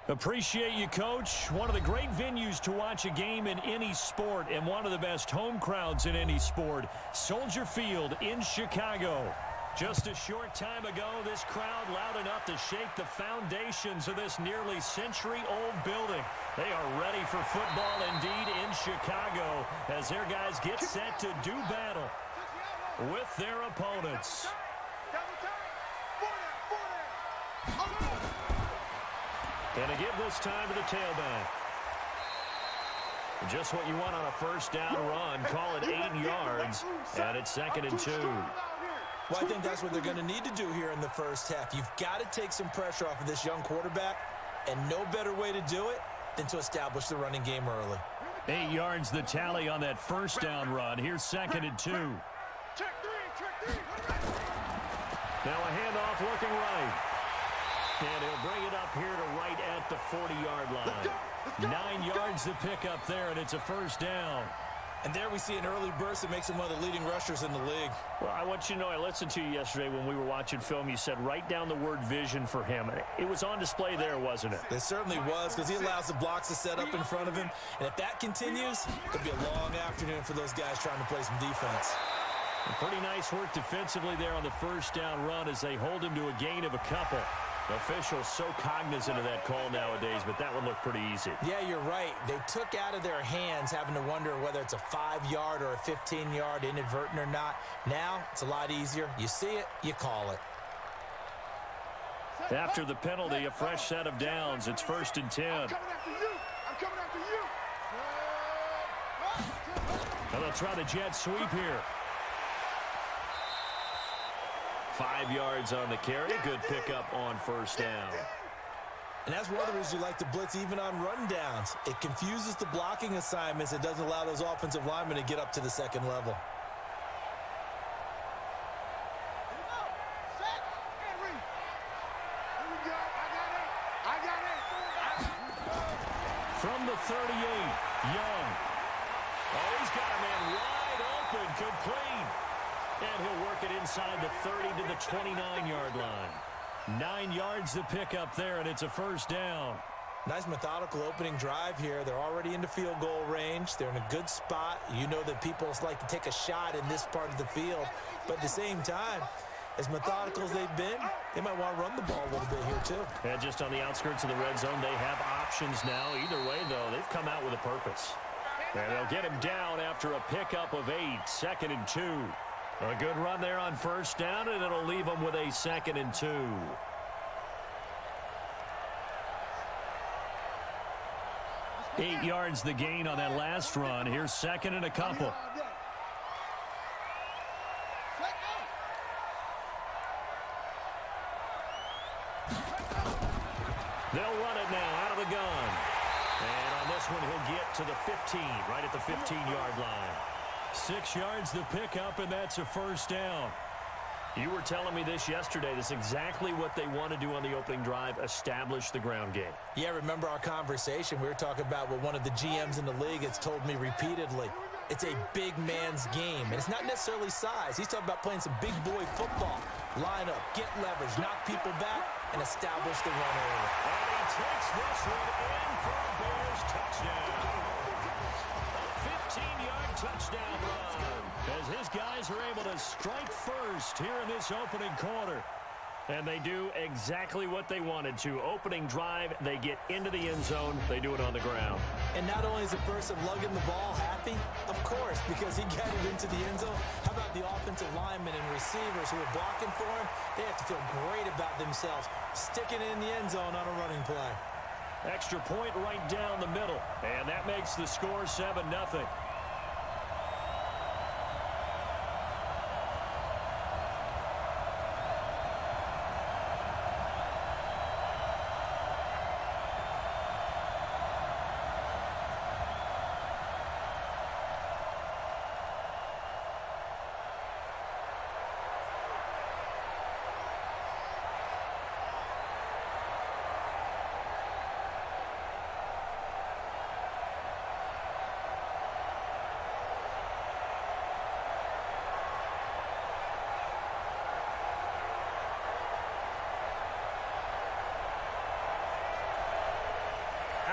Appreciate you, Coach. One of the great venues to watch a game in any sport and one of the best home crowds in any sport. Soldier Field in Chicago. Just a short time ago, this crowd loud enough to shake the foundations of this nearly century-old building. They are ready for football indeed in Chicago as their guys get set to do battle with their opponents. And to give this time to the tailback. Just what you want on a first down run. Call it 8 yards, and it's 2nd and 2. Well, I think that's what they're going to need to do here in the first half. You've got to take some pressure off of this young quarterback, and no better way to do it than to establish the running game early. 8 yards the tally on that first down run. Here's 2nd and 2. Check three. Now a handoff looking right. And he'll bring it up here to right at the 40-yard line. 9 yards to pick up there, and it's a first down. And there we see an early burst that makes him one of the leading rushers in the league. Well, I want you to know, I listened to you yesterday when we were watching film. You said write down the word vision for him. It was on display there, wasn't it? It certainly was, because he allows the blocks to set up in front of him. And if that continues, it'll be a long afternoon for those guys trying to play some defense. Pretty nice work defensively there on the first down run as they hold him to a gain of a couple. Officials so cognizant of that call nowadays, but that one looked pretty easy. Yeah, you're right. They took out of their hands having to wonder whether it's a 5-yard or a 15-yard inadvertent or not. Now, it's a lot easier. You see it, you call it. After the penalty, a fresh set of downs. It's 1st and 10. I'm coming after you. And they'll try the jet sweep here. 5 yards on the carry. Good pickup on first down. And that's one of the reasons you like to blitz even on run downs. It confuses the blocking assignments. It doesn't allow those offensive linemen to get up to the second level. From the 38, Young. Oh, he's got a man wide open, complete. And he'll work it inside the 30 to the 29-yard line. 9 yards to pick up there, and it's a first down. Nice methodical opening drive here. They're already into field goal range. They're in a good spot. You know that people like to take a shot in this part of the field. But at the same time, as methodical as they've been, they might want to run the ball a little bit here too. And just on the outskirts of the red zone, they have options now. Either way, though, they've come out with a purpose. And they'll get him down after a pickup of 8, 2nd and 2. A good run there on first down, and it'll leave them with a 2nd and 2. Eight yards the gain on that last run. Here's 2nd and a couple. They'll run it now out of the gun. And on this one, he'll get to the 15, right at the 15-yard line. 6 yards the pickup, and that's a first down. You were telling me this yesterday. This is exactly what they want to do on the opening drive, establish the ground game. Yeah, remember our conversation. We were talking about what one of the GMs in the league has told me repeatedly. It's a big man's game, and it's not necessarily size. He's talking about playing some big boy football. Line up, get leverage, knock people back, and establish the run early. And he takes this one in for a Bears touchdown. A 15-yard touchdown run as his guys are able to strike first here in this opening quarter. And they do exactly what they wanted to. Opening drive, they get into the end zone. They do it on the ground. And not only is the person lugging the ball happy, of course, because he got it into the end zone. How about the offensive linemen and receivers who are blocking for him? They have to feel great about themselves, sticking it in the end zone on a running play. Extra point right down the middle. And that makes the score 7-0.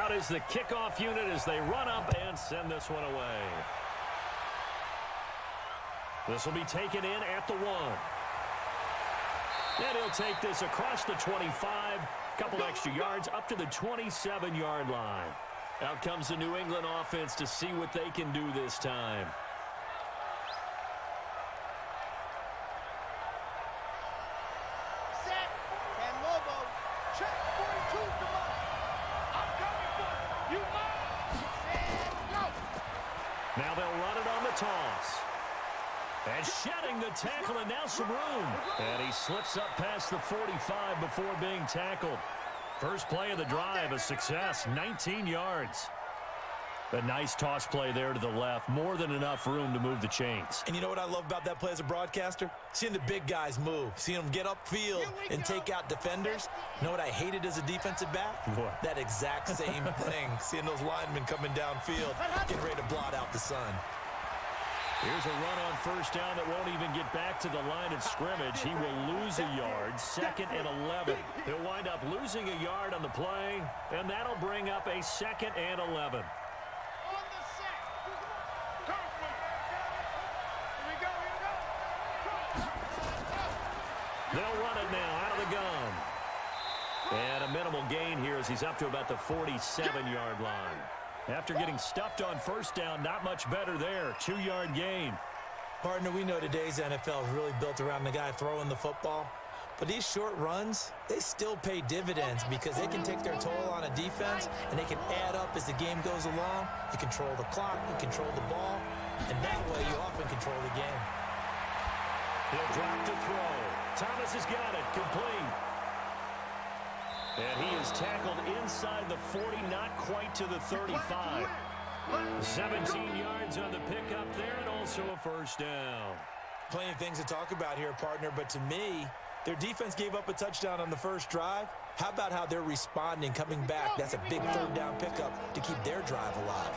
out is the kickoff unit as they run up and send this one away. This will be taken in at the 1. And he'll take this across the 25, couple extra yards up to the 27-yard line. Out comes the New England offense to see what they can do this time. Set and Lobo. Check 42, come on. I'm coming for you. You must. Set, go. Now they'll run it on the toss. And shedding the tackle, and now some room. And he slips up past the 45 before being tackled. First play of the drive, a success, 19 yards. A nice toss play there to the left. More than enough room to move the chains. And you know what I love about that play as a broadcaster? Seeing the big guys move. Seeing them get upfield and take out defenders. You know what I hated as a defensive back? What? That exact same thing. Seeing those linemen coming downfield, getting ready to blot out the sun. Here's a run on first down that won't even get back to the line of scrimmage. He will lose a yard, 2nd and 11. He'll wind up losing a yard on the play, and that'll bring up a 2nd and 11. On the set. Currently. Here we go, here we go. They'll run it now out of the gun. And a minimal gain here as he's up to about the 47-yard line. After getting stuffed on first down, not much better there. 2-yard gain. Partner, we know today's NFL is really built around the guy throwing the football. But these short runs, they still pay dividends because they can take their toll on a defense and they can add up as the game goes along. You control the clock, you control the ball, and that way you often control the game. He'll drop to throw. Thomas has got it. Complete. And he is tackled inside the 40, not quite to the 35. 17 yards on the pickup there, and also a first down. Plenty of things to talk about here, partner, but to me, their defense gave up a touchdown on the first drive. How about how they're responding, coming back? That's a big third down pickup to keep their drive alive.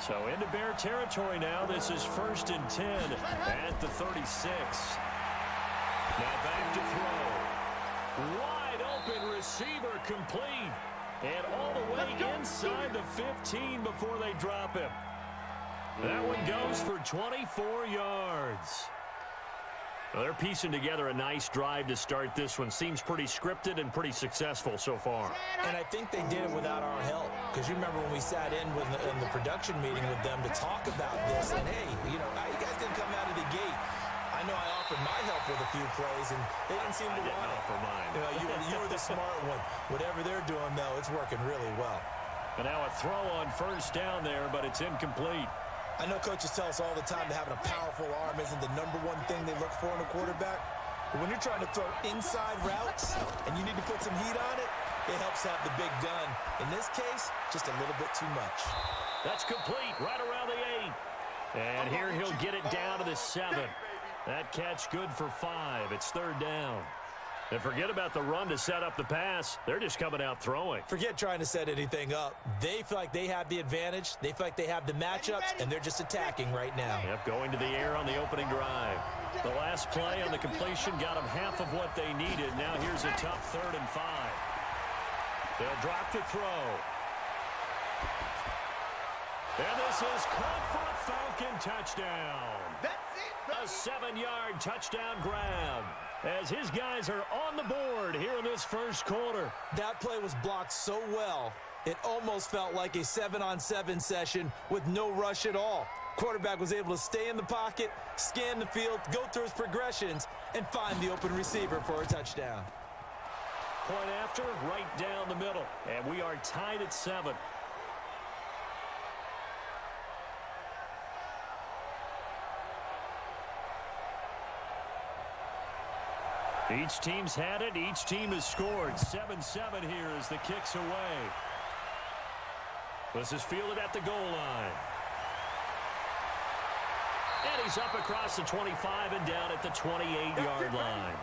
So into Bear territory now. This is 1st and 10 at the 36. Now back to throw. Wide open receiver complete. And all the way inside the 15 before they drop him. That one goes for 24 yards. Well, they're piecing together a nice drive to start this one. Seems pretty scripted and pretty successful so far. And I think they did it without our help. Because you remember when we sat in the production meeting with them to talk about this. And, hey, you know, you guys didn't come out of the gate. I know I offered my help with a few plays, and they didn't seem to want it. For mine. You know, you were the smart one. Whatever they're doing, though, it's working really well. And now a throw on first down there, but it's incomplete. I know coaches tell us all the time that having a powerful arm isn't the number one thing they look for in a quarterback. But when you're trying to throw inside routes and you need to put some heat on it, it helps have the big gun. In this case, just a little bit too much. That's complete right around the 8. And here he'll get it down to the 7. That catch good for 5. It's third down. And forget about the run to set up the pass. They're just coming out throwing. Forget trying to set anything up. They feel like they have the advantage. They feel like they have the matchups, and they're just attacking right now. Yep, going to the air on the opening drive. The last play on the completion got them half of what they needed. Now here's a tough 3rd and 5. They'll drop to throw. And this is caught for a Falcon touchdown. That's it, baby. A 7-yard touchdown grab as his guys are on the board here in this first quarter. That play was blocked so well, it almost felt like a 7-on-7 session with no rush at all. Quarterback was able to stay in the pocket, scan the field, go through his progressions, and find the open receiver for a touchdown. Point after, right down the middle. And we are tied at 7. Each team's had it. Each team has scored. 7-7 here as the kick's away. This is fielded at the goal line. And he's up across the 25 and down at the 28-yard line.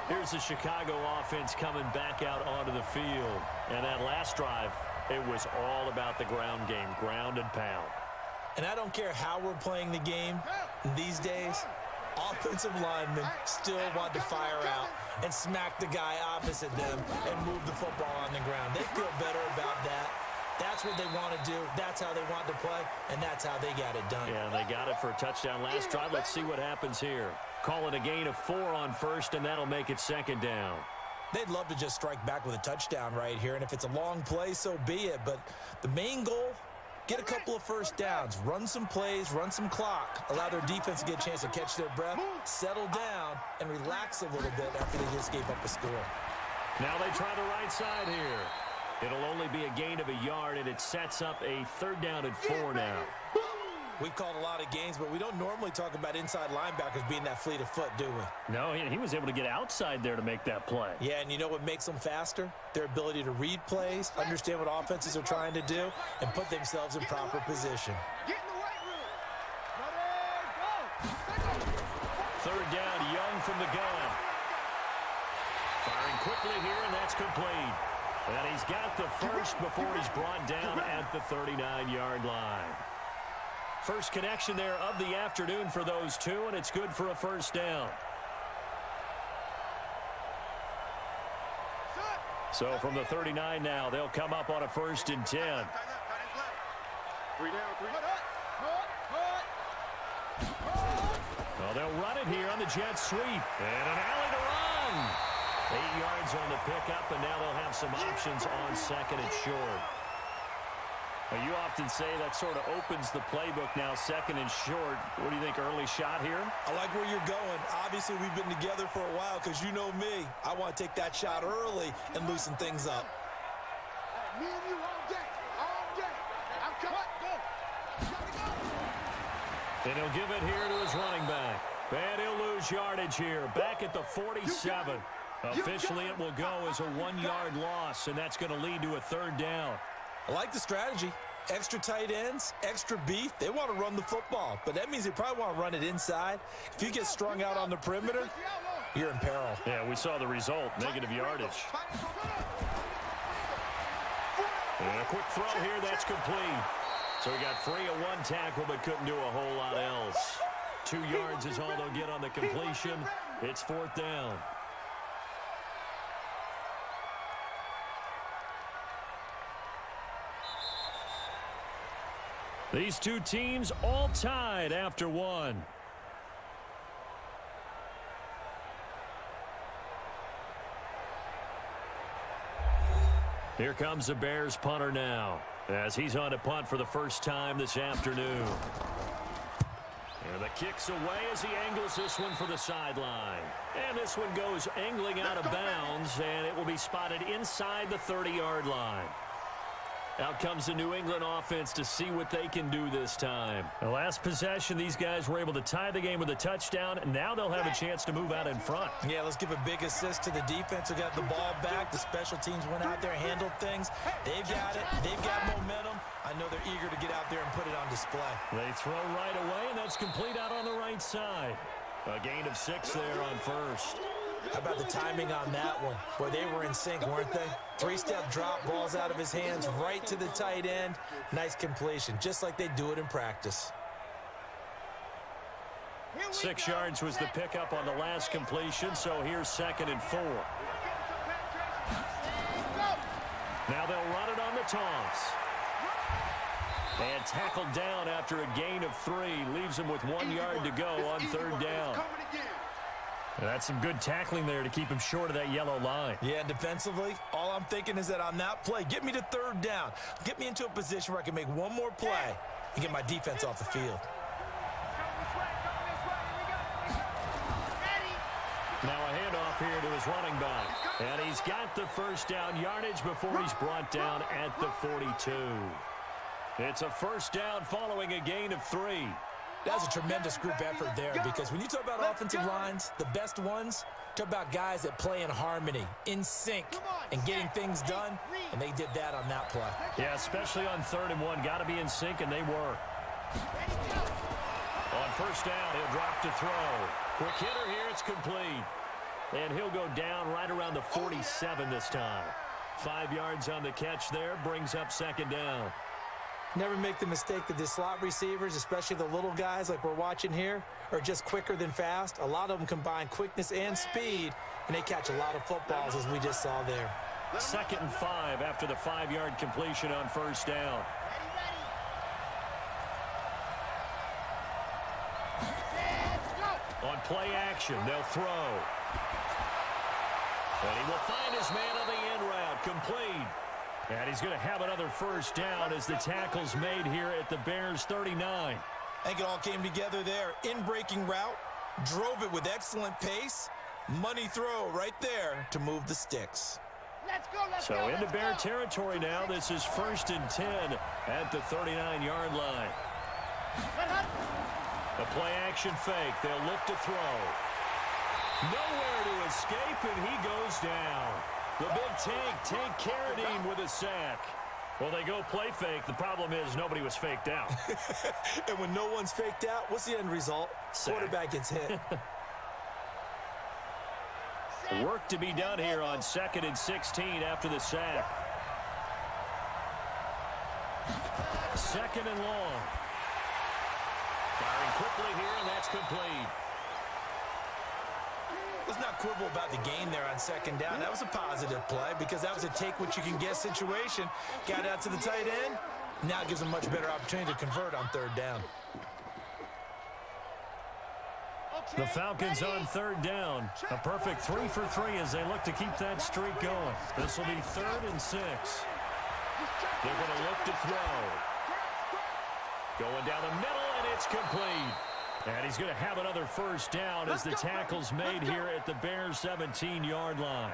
Here's the Chicago offense coming back out onto the field. And that last drive, it was all about the ground game, ground and pound. And I don't care how we're playing the game these days, offensive linemen still want to fire out and smack the guy opposite them and move the football on the ground. They feel better about that That's what they want to do. That's how they want to play, and that's how they got it done. Yeah, they got it for a touchdown last drive. Let's see what happens here. Call it a gain of 4 on first, and that'll make it second down. They'd love to just strike back with a touchdown right here, and if it's a long play, so be it. But the main goal, get a couple of first downs, run some plays, run some clock, allow their defense to get a chance to catch their breath, settle down, and relax a little bit after they just gave up a score. Now they try the right side here. It'll only be a gain of a yard, and it sets up a third down and 4 now. We've called a lot of games, but we don't normally talk about inside linebackers being that fleet of foot, do we? No, he was able to get outside there to make that play. Yeah, and you know what makes them faster? Their ability to read plays, understand what offenses are trying to do, and put themselves in proper position. Get in the weight room. Ready, go. Third down, Young from the gun. Firing quickly here, and that's complete. And he's got the first before he's brought down at the 39-yard line. First connection there of the afternoon for those two, and it's good for a first down. So from the 39 now, they'll come up on a 1st and 10. 3 down, 3 Well, they'll run it here on the jet sweep. And an alley to run. 8 yards on the pickup, and now they'll have some options on 2nd and short. Well, you often say that sort of opens the playbook now, 2nd and short. What do you think, early shot here? I like where you're going. Obviously, we've been together for a while because you know me. I want to take that shot early and loosen things up. Me and you all day. All day. I'm coming. Go. And he'll give it here to his running back. And he'll lose yardage here. Back at the 47. Officially, it will go as a 1-yard loss, and that's going to lead to a 3rd down. I like the strategy. Extra tight ends, extra beef. They want to run the football, but that means they probably want to run it inside. If you get strung out on the perimeter, you're in peril. Yeah, we saw the result, negative yardage. And a quick throw here, that's complete. So we got free of 1 tackle, but couldn't do a whole lot else. 2 yards is all they'll get on the completion. It's 4th down. These two teams all tied after 1. Here comes the Bears punter now, as he's on to punt for the first time this afternoon. And the kick's away as he angles this one for the sideline. And this one goes angling out of bounds, and it will be spotted inside the 30-yard line. Out comes the New England offense to see what they can do this time. The last possession, these guys were able to tie the game with a touchdown, and now they'll have a chance to move out in front. Yeah, let's give a big assist to the defense who got the ball back. The special teams went out there, handled things. They've got it. They've got momentum. I know they're eager to get out there and put it on display. They throw right away, and that's complete out on the right side. A gain of 6 there on first. How about the timing on that one? Boy, they were in sync, weren't they? 3-step drop, balls out of his hands, right to the tight end. Nice completion, just like they do it in practice. 6 yards was the pickup on the last completion, so here's 2nd and 4. Now they'll run it on the toss. And tackled down after a gain of 3. Leaves him with 1 yard to go on 3rd down. That's some good tackling there to keep him short of that yellow line. Yeah, and defensively, all I'm thinking is that on that play, get me to 3rd down. Get me into a position where I can make one more play and get my defense off the field. Now a handoff here to his running back. And he's got the first down yardage before he's brought down at the 42. It's a first down following a gain of 3. That's a tremendous group effort there, because when you talk about offensive lines, the best ones, talk about guys that play in harmony, in sync, and getting things done, and they did that on that play. Yeah, especially on 3rd and 1. Got to be in sync, and they were. On first down, he'll drop to throw. Quick hitter here, it's complete. And he'll go down right around the 47 this time. 5 yards on the catch there, brings up 2nd down. Never make the mistake that the slot receivers, especially the little guys like we're watching here, are just quicker than fast. A lot of them combine quickness and speed, and they catch a lot of footballs, as we just saw there. 2nd and 5 after the 5-yard completion on first down. On play action, they'll throw. And he will find his man on the end route, complete. And he's going to have another first down as the tackle's made here at the Bears' 39. I think it all came together there. In-breaking route, drove it with excellent pace. Money throw right there to move the Stix. So into Bear territory now. This is 1st and 10 at the 39-yard line. A play-action fake. They'll look to throw. Nowhere to escape, and he goes down. The big tank Carradine with a sack. Well, they go play fake. The problem is nobody was faked out. And when no one's faked out, what's the end result? Sack. Quarterback gets hit. Work to be done here on 2nd and 16 after the sack. 2nd and long. Firing quickly here, and that's complete. Let's not quibble about the gain there on 2nd down. That was a positive play because that was a take-what-you-can-get situation. Got out to the tight end. Now it gives them a much better opportunity to convert on 3rd down. The Falcons on 3rd down. A perfect 3 for 3 as they look to keep that streak going. This will be 3rd and 6. They're going to look to throw. Going down the middle, and it's complete. And he's going to have another first down as the tackle's made here at the Bears' 17-yard line.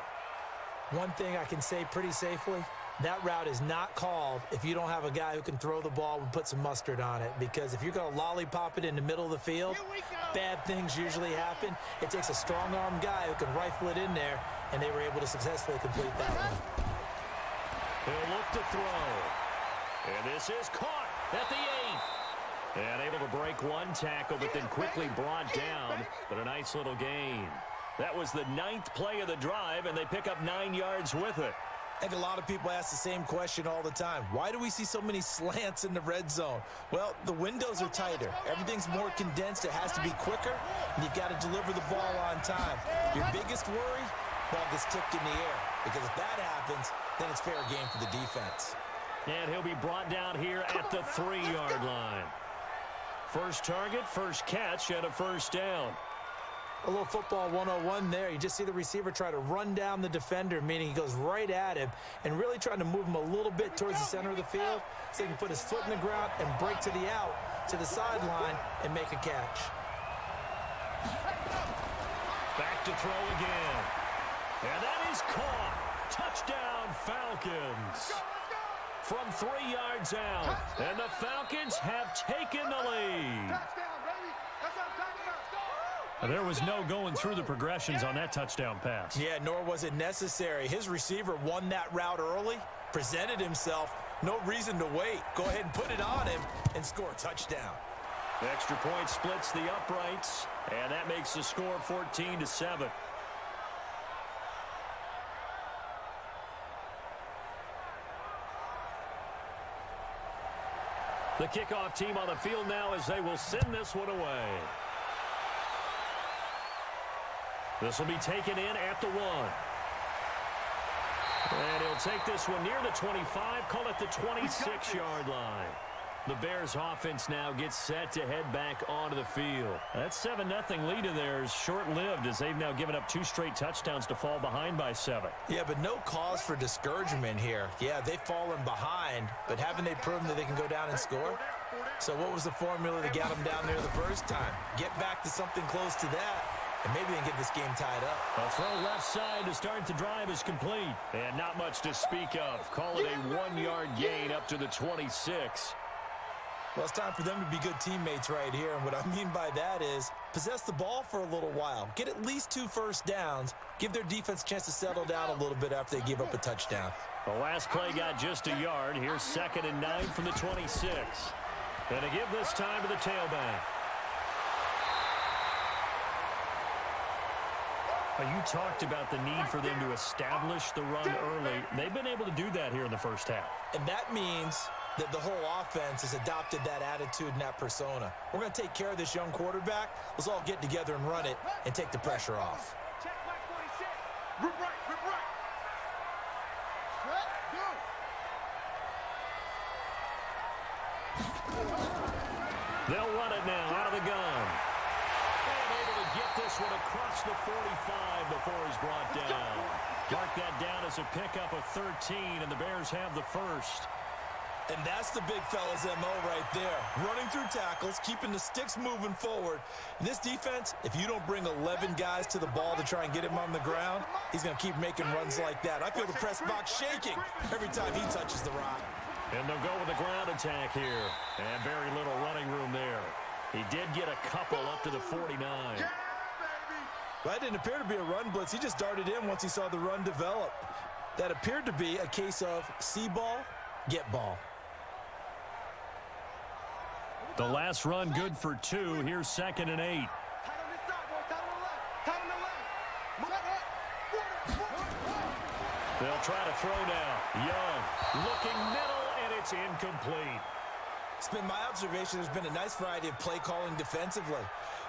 One thing I can say pretty safely, that route is not called if you don't have a guy who can throw the ball and put some mustard on it. Because if you're going to lollipop it in the middle of the field, bad things usually happen. It takes a strong-arm guy who can rifle it in there, and they were able to successfully complete that one. He'll look to throw. And this is caught at the 8. And able to break one tackle, but then quickly brought down. But a nice little gain. That was the 9th play of the drive, and they pick up 9 yards with it. I think a lot of people ask the same question all the time. Why do we see so many slants in the red zone? Well, the windows are tighter. Everything's more condensed. It has to be quicker, and you've got to deliver the ball on time. Your biggest worry? Ball gets tipped in the air. Because if that happens, then it's fair game for the defense. And he'll be brought down here at the 3-yard line. First target, first catch, and a first down. A little football 101 there. You just see the receiver try to run down the defender, meaning he goes right at him and really trying to move him a little bit towards the center of the field so he can put his foot in the ground and break to the out, to the sideline, and make a catch. Back to throw again. And that is caught. Touchdown, Falcons. From 3 yards out. And the Falcons have taken the lead. There was no going through the progressions on that touchdown pass. Yeah, nor was it necessary. His receiver won that route early, presented himself. No reason to wait. Go ahead and put it on him and score a touchdown. The extra point splits the uprights, and that makes the score 14-7. The kickoff team on the field now as they will send this one away. This will be taken in at the 1. And he'll take this one near the 25, call it the 26-yard line. The Bears offense now gets set to head back onto the field. That 7-0 lead of theirs short-lived as they've now given up 2 straight touchdowns to fall behind by 7. Yeah, but no cause for discouragement here. Yeah, they've fallen behind, but haven't they proven that they can go down and score? So what was the formula that got them down there the first time? Get back to something close to that, and maybe they can get this game tied up. A throw left side to start the drive is complete. And not much to speak of. Call it a 1-yard gain up to the 26. Well, it's time for them to be good teammates right here. And what I mean by that is possess the ball for a little while. Get at least 2 first downs. Give their defense a chance to settle down a little bit after they give up a touchdown. The last play got just a yard. Here's 2nd and 9 from the 26. And to give this time to the tailback. You talked about the need for them to establish the run early. They've been able to do that here in the first half. And that means that the whole offense has adopted that attitude and that persona. We're going to take care of this young quarterback. Let's all get together and run it and take the pressure off. They'll run it now out of the gun. And able to get this one across the 45 before he's brought down. Mark that down as a pickup of 13, and the Bears have the first. And that's the big fella's MO right there. Running through tackles, keeping the sticks moving forward. This defense, if you don't bring 11 guys to the ball to try and get him on the ground, he's going to keep making runs like that. I feel the press box shaking every time he touches the rock. And they'll go with the ground attack here. And very little running room there. He did get a couple up to the 49. Well, that didn't appear to be a run blitz. He just darted in once he saw the run develop. That appeared to be a case of see ball, get ball. The last run good for 2. Here's 2nd and 8. They'll try to throw now. Young looking middle, and it's incomplete. It's been my observation there's been a nice variety of play calling defensively.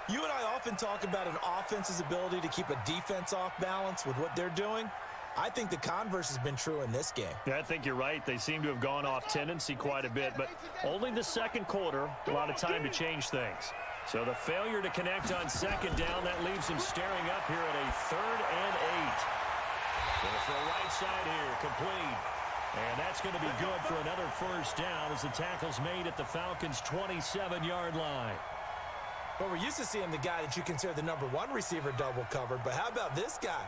You and I often talk about an offense's ability to keep a defense off balance with what they're doing. I think the converse has been true in this game. Yeah, I think you're right. They seem to have gone off tendency quite a bit, but only the second quarter, a lot of time to change things. So the failure to connect on 2nd down, that leaves him staring up here at a 3rd and 8. Going for a right side here, complete. And that's going to be good for another first down as the tackle's made at the Falcons' 27-yard line. Well, we're used to seeing the guy that you consider the #1 receiver double covered, but how about this guy?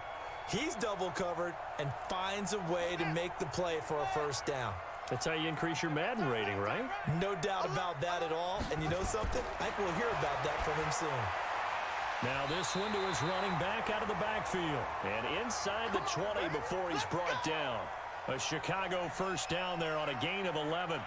He's double covered and finds a way to make the play for a first down. That's how you increase your Madden rating, right? No doubt about that at all. And you know something? I think we'll hear about that from him soon. Now this window is running back out of the backfield. And inside the 20 before he's brought down. A Chicago first down there on a gain of 11.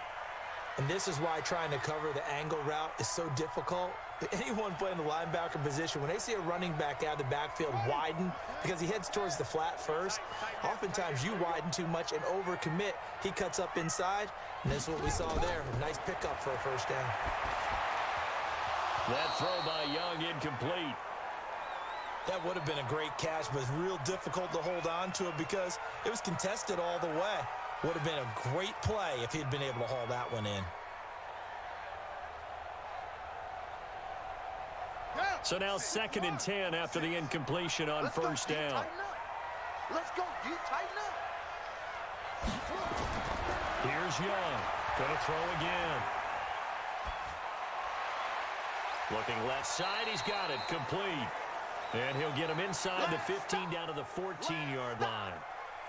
And this is why trying to cover the angle route is so difficult. Anyone playing the linebacker position, when they see a running back out of the backfield widen because he heads towards the flat first, oftentimes you widen too much and overcommit. He cuts up inside, and this is what we saw there. A nice pickup for a first down. That throw by Young incomplete. That would have been a great catch, but it's real difficult to hold on to it because it was contested all the way. Would have been a great play if he'd been able to haul that one in. So now 2nd and 10 after the incompletion on first down. Let's go, D, tighten up. Here's Young. Going to throw again. Looking left side. He's got it. Complete. And he'll get him inside the 15 down to the 14-yard line.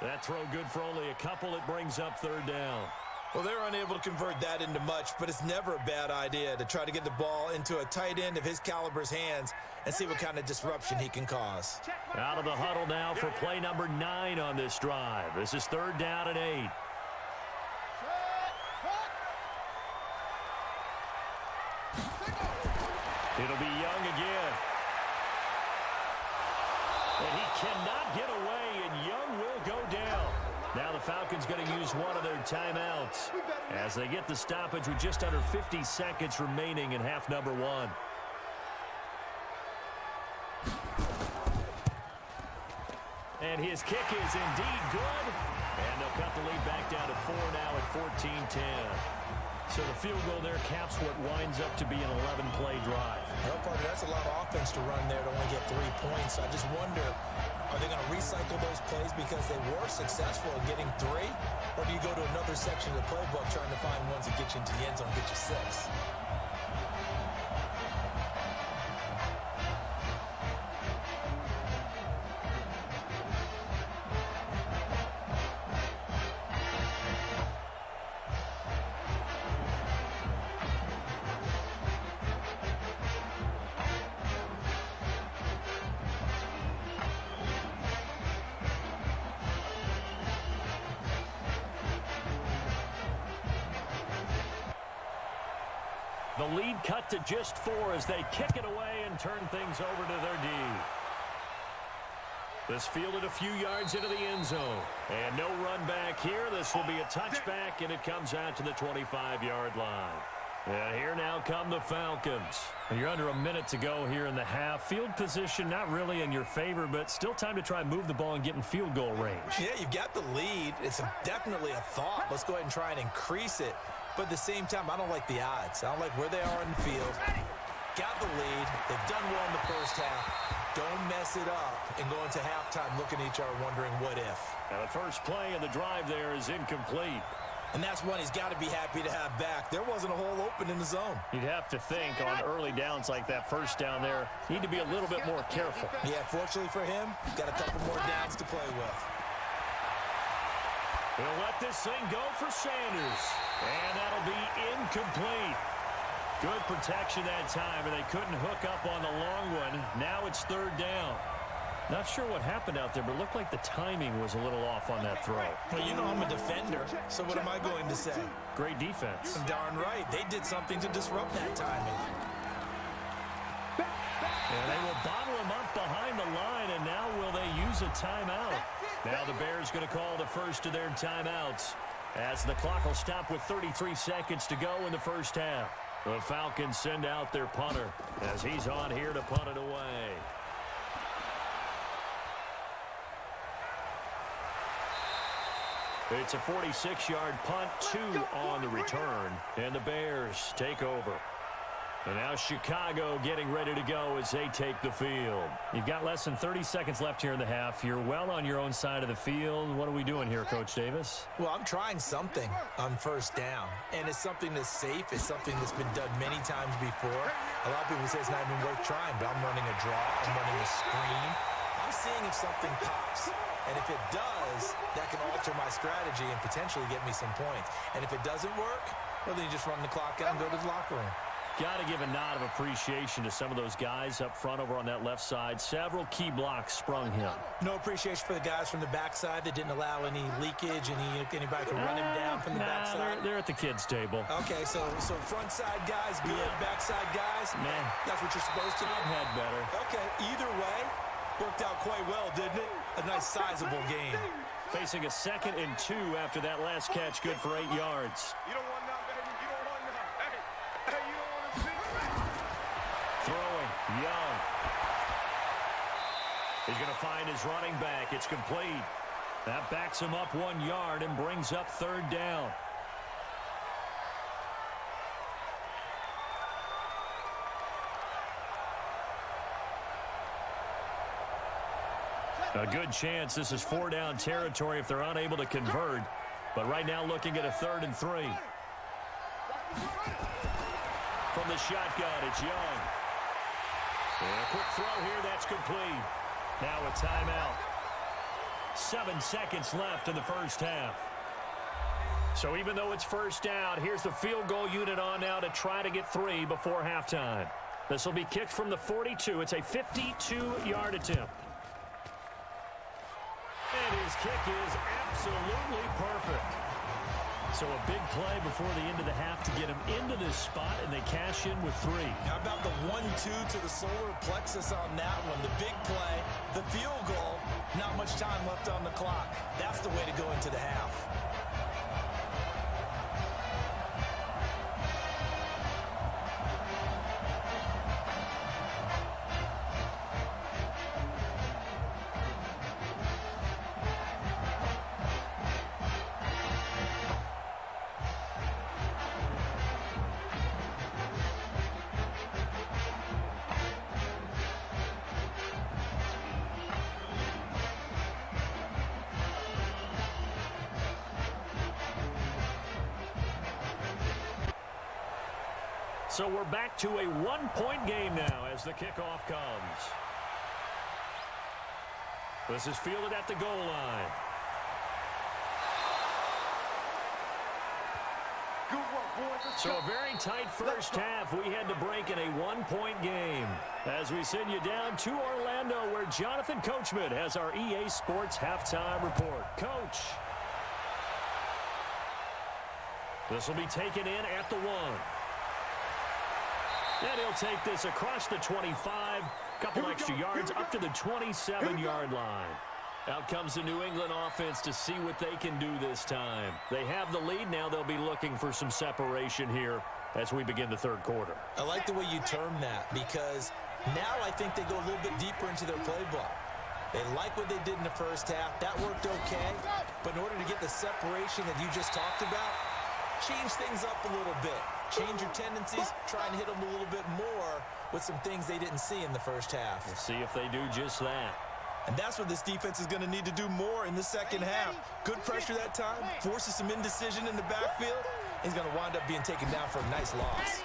That throw good for only a couple. It brings up 3rd down. Well, they're unable to convert that into much, but it's never a bad idea to try to get the ball into a tight end of his caliber's hands and see what kind of disruption he can cause. Out of the huddle now for play number 9 on this drive. This is 3rd down and 8. It'll be Young again. And he cannot get away, and Young will go down. Now the Falcons going to use one of their timeouts as they get the stoppage with just under 50 seconds remaining in half number 1. And his kick is indeed good. And they'll cut the lead back down to 4 now at 14-10. So the field goal there caps what winds up to be an 11-play drive. Well, partner, that's a lot of offense to run there to only get 3 points. I just wonder, are they going to recycle those plays because they were successful in getting 3? Or do you go to another section of the playbook trying to find ones that get you into the end zone, get you 6? The lead cut to just 4 as they kick it away and turn things over to their D. This fielded a few yards into the end zone. And no run back here. This will be a touchback, and it comes out to the 25-yard line. And here now come the Falcons. And you're under a minute to go here in the half. Field position not really in your favor, but still time to try and move the ball and get in field goal range. Yeah, you've got the lead. It's definitely a thought. Let's go ahead and try and increase it. But at the same time, I don't like the odds. I don't like where they are in the field. Got the lead. They've done well in the first half. Don't mess it up and go into halftime looking at each other wondering what if. Now the first play of the drive there is incomplete. And that's one he's got to be happy to have back. There wasn't a hole open in the zone. You'd have to think on early downs like that first down there, need to be a little bit more careful. Yeah, fortunately for him, got a couple more downs to play with. He'll let this thing go for Sanders. And that'll be incomplete. Good protection that time, and they couldn't hook up on the long one. Now it's third down. Not sure what happened out there, but it looked like the timing was a little off on that throw. Well, you know I'm a defender, so what am I going to say? Great defense. Darn right. They did something to disrupt that timing. And they will bottle him up behind the line, and now will they use a timeout? Now the Bears going to call the first of their timeouts as the clock will stop with 33 seconds to go in the first half. The Falcons send out their punter as he's on here to punt it away. It's a 46-yard punt, 2 on the return, and the Bears take over. And now Chicago getting ready to go as they take the field. You've got less than 30 seconds left here in the half. You're well on your own side of the field. What are we doing here, Coach Davis? Well, I'm trying something on first down, and it's something that's safe. It's something that's been done many times before. A lot of people say it's not even worth trying, but I'm running a draw. I'm running a screen. I'm seeing if something pops. And if it does, that can alter my strategy and potentially get me some points. And if it doesn't work, well, then you just run the clock out and go to the locker room. Got to give a nod of appreciation to some of those guys up front over on that left side. Several key blocks sprung him. No appreciation for the guys from the backside that didn't allow any leakage, anybody could run him down from the backside. They're at the kids' table. Okay, so front side guys good, backside guys, man, that's what you're supposed to do. I've had better. Okay, either way, worked out quite well, didn't it? A nice sizable game. Facing a 2nd and 2 after that last catch, good for 8 yards. You don't want none, baby. You don't want none. Hey, you don't want to see. Throwing, Young. He's going to find his running back. It's complete. That backs him up 1 yard and brings up third down. A good chance this is 4-down territory if they're unable to convert. But right now looking at a 3rd and 3. From the shotgun, it's Young. And a quick throw here, that's complete. Now a timeout. 7 seconds left in the first half. So even though it's first down, here's the field goal unit on now to try to get 3 before halftime. This will be kicked from the 42. It's a 52-yard attempt. And his kick is absolutely perfect. So a big play before the end of the half to get him into this spot, and they cash in with 3. How about the 1-2 to the solar plexus on that one? The big play, the field goal, not much time left on the clock. That's the way to go into the half. So we're back to a 1-point game now as the kickoff comes. This is fielded at the goal line. So a very tight first half. We had to break in a 1-point game as we send you down to Orlando where Jonathan Coachman has our EA Sports halftime report. Coach. This will be taken in at the 1. And he'll take this across the 25, couple extra yards up to the 27-yard line. Out comes the New England offense to see what they can do this time. They have the lead now. They'll be looking for some separation here as we begin the third quarter. I like the way you term that, because now I think they go a little bit deeper into their playbook. They like what they did in the first half. That worked okay. But in order to get the separation that you just talked about, change things up a little bit. Change your tendencies. Try and hit them a little bit more with some things they didn't see in the first half. We'll see if they do just that. And that's what this defense is going to need to do more in the second half. Good pressure that time. Forces some indecision in the backfield. He's going to wind up being taken down for a nice loss.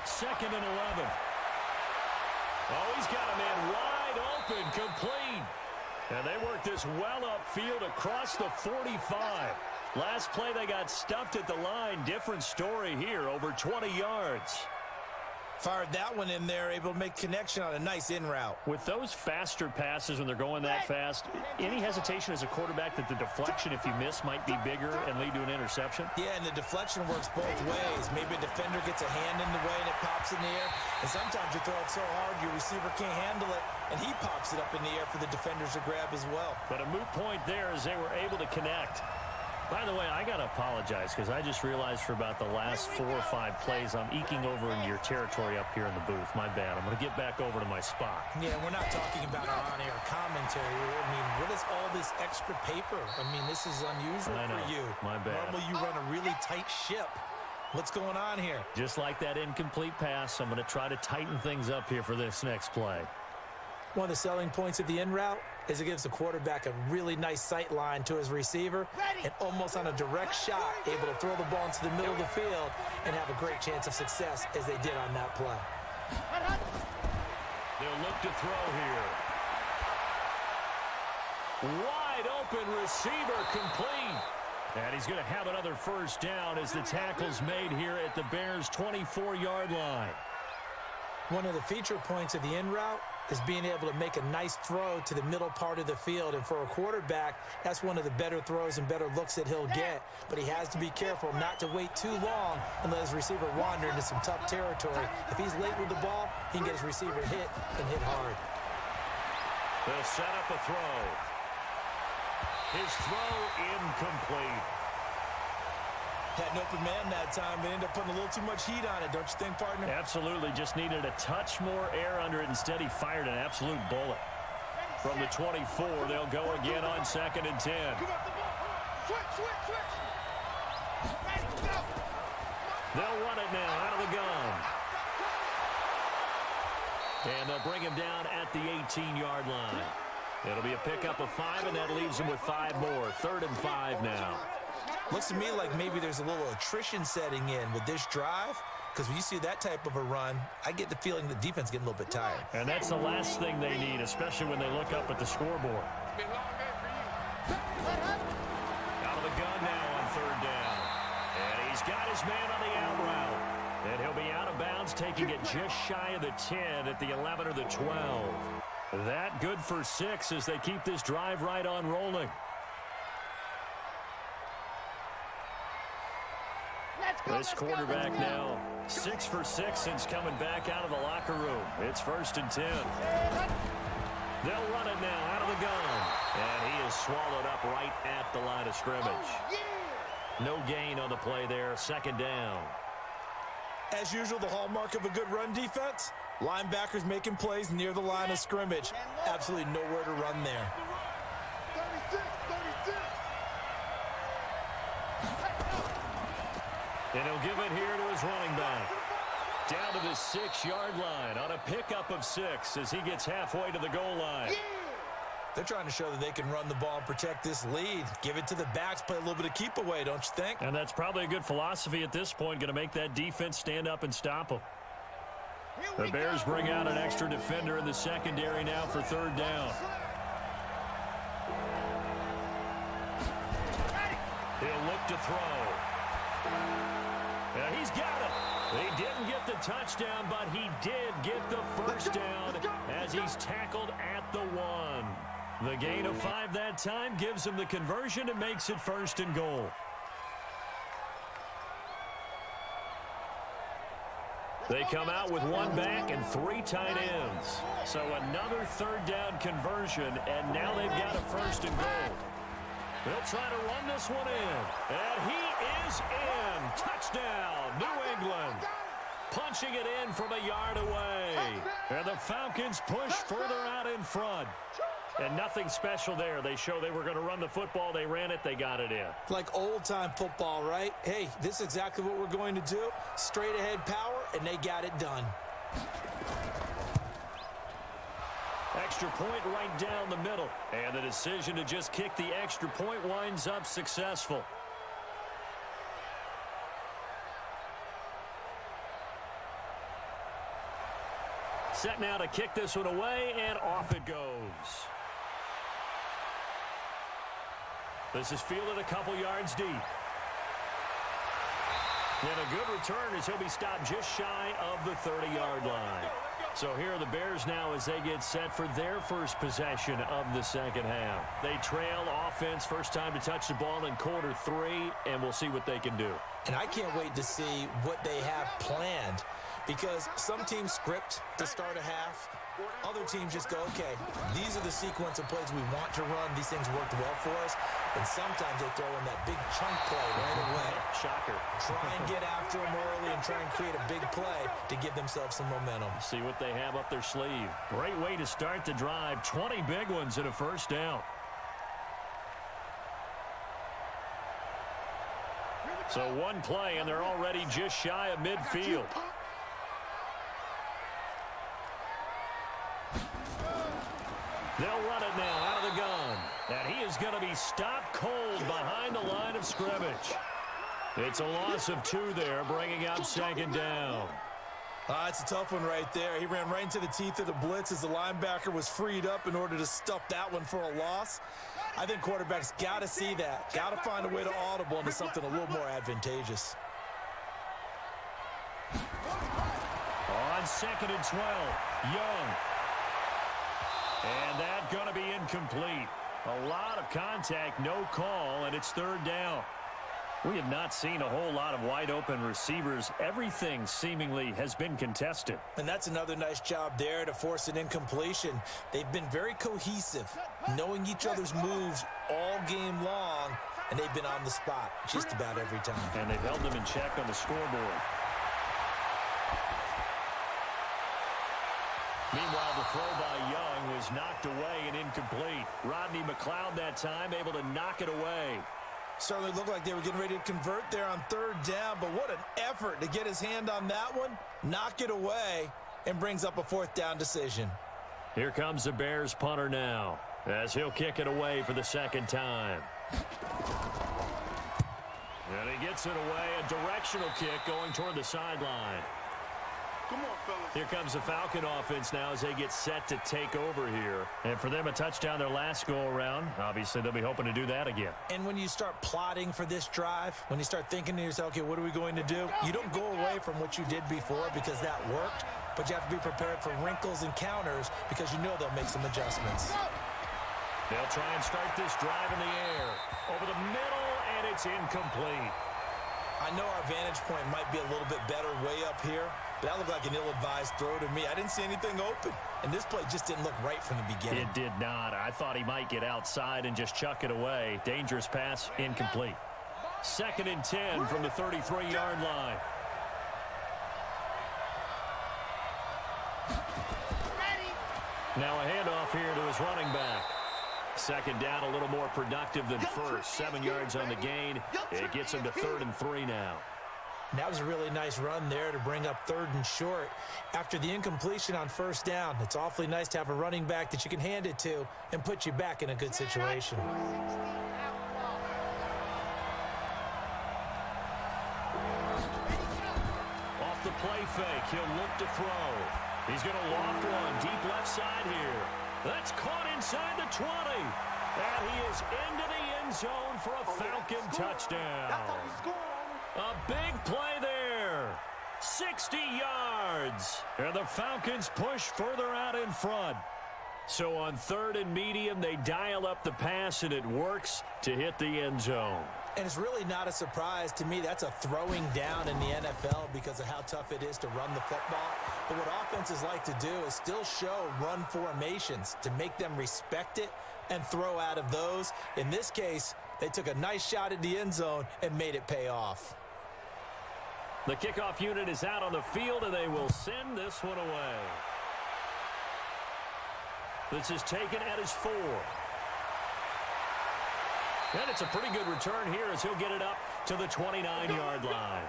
2nd and 11. Oh, he's got a man wide open, complete. And they work this well upfield across the 45. Last play, they got stuffed at the line. Different story here, over 20 yards. Fired that one in there, able to make connection on a nice in route. With those faster passes when they're going that fast, any hesitation as a quarterback that the deflection, if you miss, might be bigger and lead to an interception? Yeah, and the deflection works both ways. Maybe a defender gets a hand in the way and it pops in the air. And sometimes you throw it so hard your receiver can't handle it, and he pops it up in the air for the defenders to grab as well. But a moot point there as they were able to connect. By the way, I got to apologize because I just realized for about the last 4 or 5 plays, I'm eking over into your territory up here in the booth. My bad. I'm going to get back over to my spot. Yeah, we're not talking about our on-air commentary. I mean, what is all this extra paper? I mean, this is unusual for you. My bad. Normally you run a really tight ship. What's going on here? Just like that incomplete pass, I'm going to try to tighten things up here for this next play. One of the selling points of the in route is it gives the quarterback a really nice sight line to his receiver and almost on a direct shot able to throw the ball into the middle of the field and have a great chance of success as they did on that play. They'll look to throw here. Wide open receiver, complete. And he's going to have another first down as the tackle's made here at the Bears' 24-yard line. One of the feature points of the in route is being able to make a nice throw to the middle part of the field. And for a quarterback, that's one of the better throws and better looks that he'll get. But he has to be careful not to wait too long and let his receiver wander into some tough territory. If he's late with the ball, he can get his receiver hit and hit hard. They'll set up a throw. His throw incomplete. Had an open man that time, but ended up putting a little too much heat on it, don't you think, partner? Absolutely. Just needed a touch more air under it. Instead, he fired an absolute bullet. From the 24, they'll go again on 2nd and 10. They'll run it now out of the gun. And they'll bring him down at the 18-yard line. It'll be a pickup of 5, and that leaves him with 5 more. 3rd and 5 now. Looks to me like maybe there's a little attrition setting in with this drive, because when you see that type of a run, I get the feeling the defense is getting a little bit tired. And that's the last thing they need, especially when they look up at the scoreboard. Out of the gun now on 3rd down. And he's got his man on the out route. And he'll be out of bounds, taking it just shy of the 10 at the 11 or the 12. That good for 6 as they keep this drive right on rolling. This quarterback now 6 for 6 since coming back out of the locker room. It's 1st and 10. They'll run it now out of the gun. And he is swallowed up right at the line of scrimmage. No gain on the play there. 2nd down. As usual, the hallmark of a good run defense, linebackers making plays near the line of scrimmage. Absolutely nowhere to run there. And he'll give it here to his running back. Down to the 6-yard line on a pickup of 6 as he gets halfway to the goal line. They're trying to show that they can run the ball and protect this lead. Give it to the backs, play a little bit of keep away, don't you think? And that's probably a good philosophy at this point, going to make that defense stand up and stop them. The Bears bring out an extra defender in the secondary now for 3rd down. He'll look to throw. Yeah, he's got it. He didn't get the touchdown, but he did get the first down as he's tackled at the 1. The gain of 5 that time gives him the conversion and makes it 1st and goal. They come out with 1 back and 3 tight ends. So another 3rd down conversion, and now they've got a 1st and goal. They'll try to run this one in. And he is in. Touchdown, New England. Punching it in from a yard away. And the Falcons push further out in front. And nothing special there. They show they were going to run the football. They ran it. They got it in. Like old-time football, right? Hey, this is exactly what we're going to do. Straight-ahead power, and they got it done. Extra point right down the middle. And the decision to just kick the extra point winds up successful. Set now to kick this one away, and off it goes. This is fielded a couple yards deep. And a good return as he'll be stopped just shy of the 30-yard line. So here are the Bears now as they get set for their first possession of the second half. They trail offense, first time to touch the ball in quarter 3, and we'll see what they can do. And I can't wait to see what they have planned, because some teams script to start a half. Other teams just go, okay, these are the sequence of plays we want to run. These things worked well for us. And sometimes they throw in that big chunk play right away. Shocker. Try and get after them early and try and create a big play to give themselves some momentum. See what they have up their sleeve. Great way to start the drive. 20 big ones and a first down. So one play, and they're already just shy of midfield. They'll run it now out of the gun. And he is going to be stopped cold behind the line of scrimmage. It's a loss of 2 there, bringing up second down. It's a tough one right there. He ran right into the teeth of the blitz as the linebacker was freed up in order to stuff that one for a loss. I think quarterbacks got to see that. Got to find a way to audible into something a little more advantageous. On 2nd and 12, Young. And that's going to be incomplete. A lot of contact, no call, and it's 3rd down. We have not seen a whole lot of wide-open receivers. Everything seemingly has been contested. And that's another nice job there to force an incompletion. They've been very cohesive, knowing each other's moves all game long, and they've been on the spot just about every time. And they've held them in check on the scoreboard. Meanwhile, the throw by Young was knocked away and incomplete. Rodney McLeod that time able to knock it away. Certainly looked like they were getting ready to convert there on 3rd down, but what an effort to get his hand on that one, knock it away, and brings up a 4th down decision. Here comes the Bears punter now, as he'll kick it away for the 2nd time. And he gets it away, a directional kick going toward the sideline. Come on, fellas. Here comes the Falcon offense now as they get set to take over here. And for them, a touchdown their last go-around. Obviously, they'll be hoping to do that again. And when you start plotting for this drive, when you start thinking to yourself, okay, what are we going to do? You don't go away from what you did before because that worked, but you have to be prepared for wrinkles and counters because you know they'll make some adjustments. They'll try and start this drive in the air. Over the middle, and it's incomplete. I know our vantage point might be a little bit better way up here, but that looked like an ill-advised throw to me. I didn't see anything open, and this play just didn't look right from the beginning. It did not. I thought he might get outside and just chuck it away. Dangerous pass, incomplete. 2nd and 10 from the 33-yard line. Now a handoff here to his running back. 2nd down, a little more productive than first. 7 yards on the gain. It gets him to 3rd and 3 now. That was a really nice run there to bring up 3rd and short. After the incompletion on 1st down, it's awfully nice to have a running back that you can hand it to and put you back in a good situation. Off the play fake, he'll look to throw. He's going to loft one deep left side here. That's caught inside the 20. And he is into the end zone for a Falcon touchdown. A big play there. 60 yards. And the Falcons push further out in front. So on 3rd and medium, they dial up the pass, and it works to hit the end zone. And it's really not a surprise to me. That's a throwing down in the NFL because of how tough it is to run the football. But what offenses like to do is still show run formations to make them respect it and throw out of those. In this case, They took a nice shot at the end zone and made it pay off. The kickoff unit is out on the field, and they will send this one away. This is taken at his 4. And it's a pretty good return here as he'll get it up to the 29-yard line.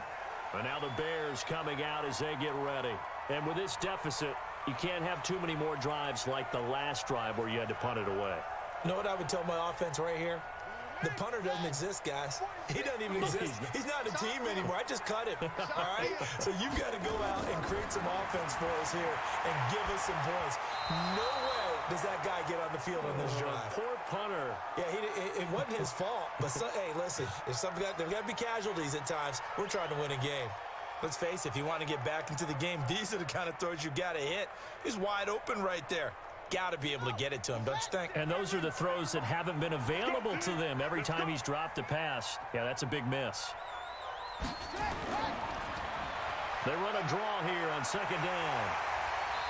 And now the Bears coming out as they get ready. And with this deficit, you can't have too many more drives like the last drive where you had to punt it away. You know what I would tell my offense right here? The punter doesn't exist, guys. He doesn't even exist. He's not a team anymore. I just cut him, all right? So you've got to go out and create some offense for us here and give us some points. No way does that guy get on the field on this drive. Poor punter. Yeah, it wasn't his fault. But, hey, listen, there's got to be casualties at times. We're trying to win a game. Let's face it, if you want to get back into the game, these are the kind of throws you got to hit. He's wide open right there. Got to be able to get it to him, don't you think? And those are the throws that haven't been available to them every time he's dropped a pass. Yeah, that's a big miss. They run a draw here on second down.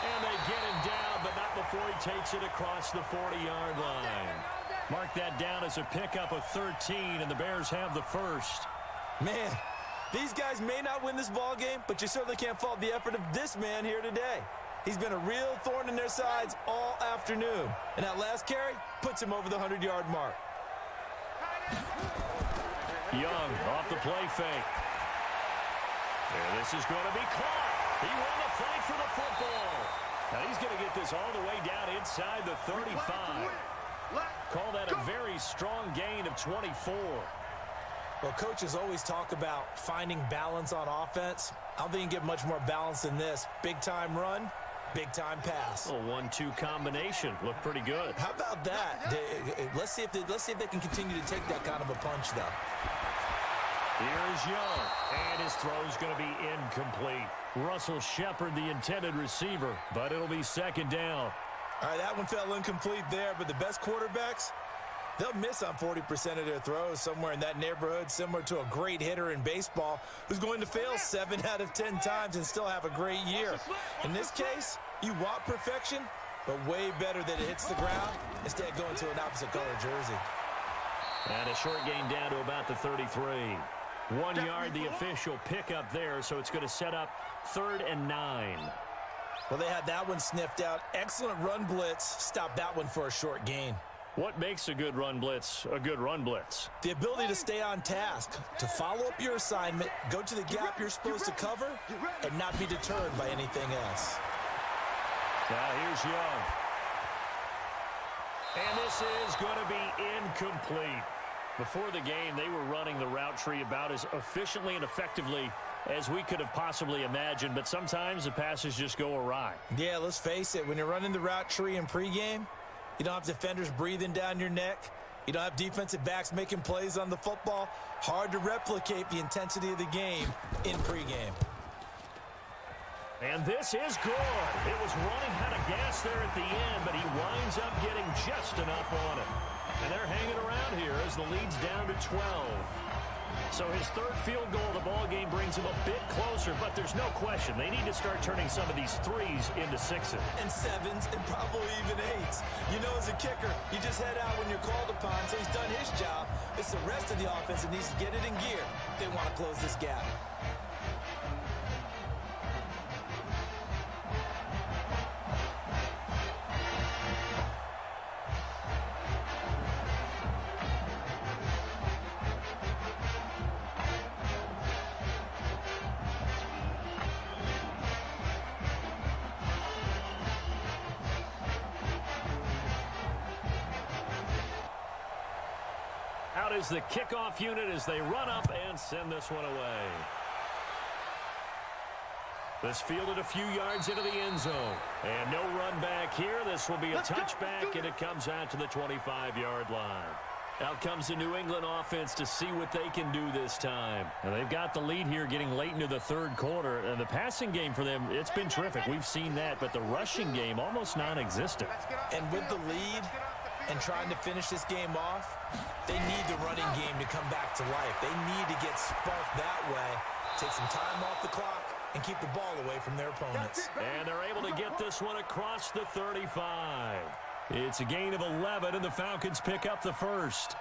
And they get him down, but not before he takes it across the 40-yard line. Mark that down as a pickup of 13, and the Bears have the first. Man, these guys may not win this ball game, but you certainly can't fault the effort of this man here today. He's been a real thorn in their sides all afternoon. And that last carry puts him over the 100-yard mark. Young off the play fake. And this is going to be caught. He won the fight for the football. Now he's going to get this all the way down inside the 35. Call that a very strong gain of 24. Well, coaches always talk about finding balance on offense. I don't think you can get much more balance than this. Big-time run, big-time pass. A 1-2 combination. Looked pretty good. How about that? Let's see if they can continue to take that kind of a punch, though. Here's Young, and his throw's going to be incomplete. Russell Shepard, the intended receiver, but it'll be second down. All right, that one fell incomplete there, but the best quarterbacks, they'll miss on 40% of their throws, somewhere in that neighborhood, similar to a great hitter in baseball who's going to fail 7 out of 10 times and still have a great year. In this case, you want perfection, but way better that it hits the ground instead of going to an opposite color jersey. And a short gain down to about the 33. 1 yard, the official pickup there, so it's going to set up 3rd and 9. Well, they had that one sniffed out. Excellent run blitz. Stop that one for a short gain. What makes a good run blitz a good run blitz? The ability to stay on task, to follow up your assignment, go to the gap you're supposed to cover, and not be deterred by anything else. Now here's Young. And this is going to be incomplete. Before the game, they were running the route tree about as efficiently and effectively as we could have possibly imagined, but sometimes the passes just go awry. Yeah, let's face it. When you're running the route tree in pregame, you don't have defenders breathing down your neck. You don't have defensive backs making plays on the football. Hard to replicate the intensity of the game in pregame. And this is good. It was running out of gas there at the end, but he winds up getting just enough on it. And they're hanging around here as the lead's down to 12. So his 3rd field goal of the ball game brings him a bit closer, but there's no question they need to start turning some of these 3s into 6s. And 7s and probably even 8s. You know, as a kicker, you just head out when you're called upon, so he's done his job. It's the rest of the offense that needs to get it in gear if they want to close this gap. Out is the kickoff unit as they run up and send this one away. This fielded a few yards into the end zone. And no run back here. This will be a touchback, and it comes out to the 25-yard line. Out comes the New England offense to see what they can do this time. And they've got the lead here getting late into the 3rd quarter. And the passing game for them, it's been terrific. We've seen that. But the rushing game, almost non-existent. And with the lead and trying to finish this game off, they need the running game to come back to life. They need to get sparked that way, take some time off the clock, and keep the ball away from their opponents. And they're able to get this one across the 35. It's a gain of 11, and the Falcons pick up the first.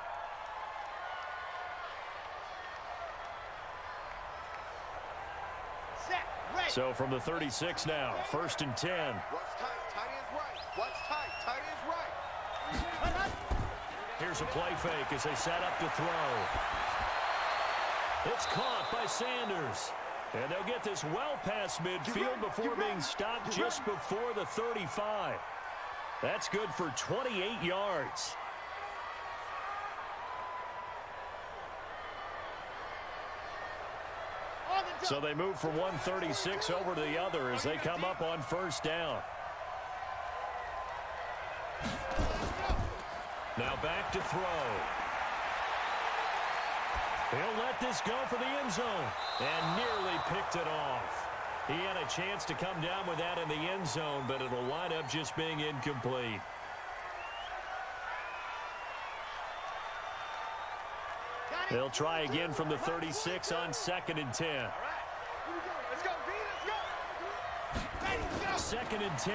So from the 36 now, 1st and 10. What's tight? Tight is right. What's tight? Tight is right. Here's a play fake as they set up to throw. It's caught by Sanders. And they'll get this well past midfield before being stopped just before the 35. That's good for 28 yards. So they move from 136 over to the other as they come up on 1st down. Now back to throw. He'll let this go for the end zone and nearly picked it off. He had a chance to come down with that in the end zone, but it'll wind up just being incomplete. They'll try again from the 36 on 2nd and 10. Let's go, V, let's go. 2nd and 10.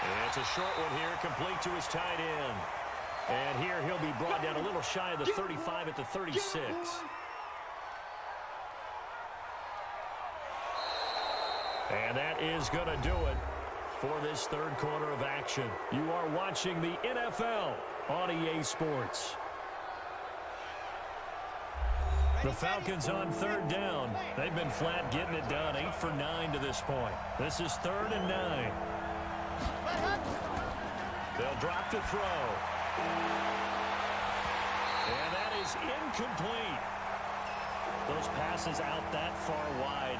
And it's a short one here, complete to his tight end. And here he'll be brought down a little shy of the 35 at the 36. And that is going to do it for this 3rd quarter of action. You are watching the NFL on EA Sports. The Falcons on 3rd down. They've been flat getting it done, 8 for 9 to this point. This is 3rd and 9. They'll drop to throw. And that is incomplete. Those passes out that far wide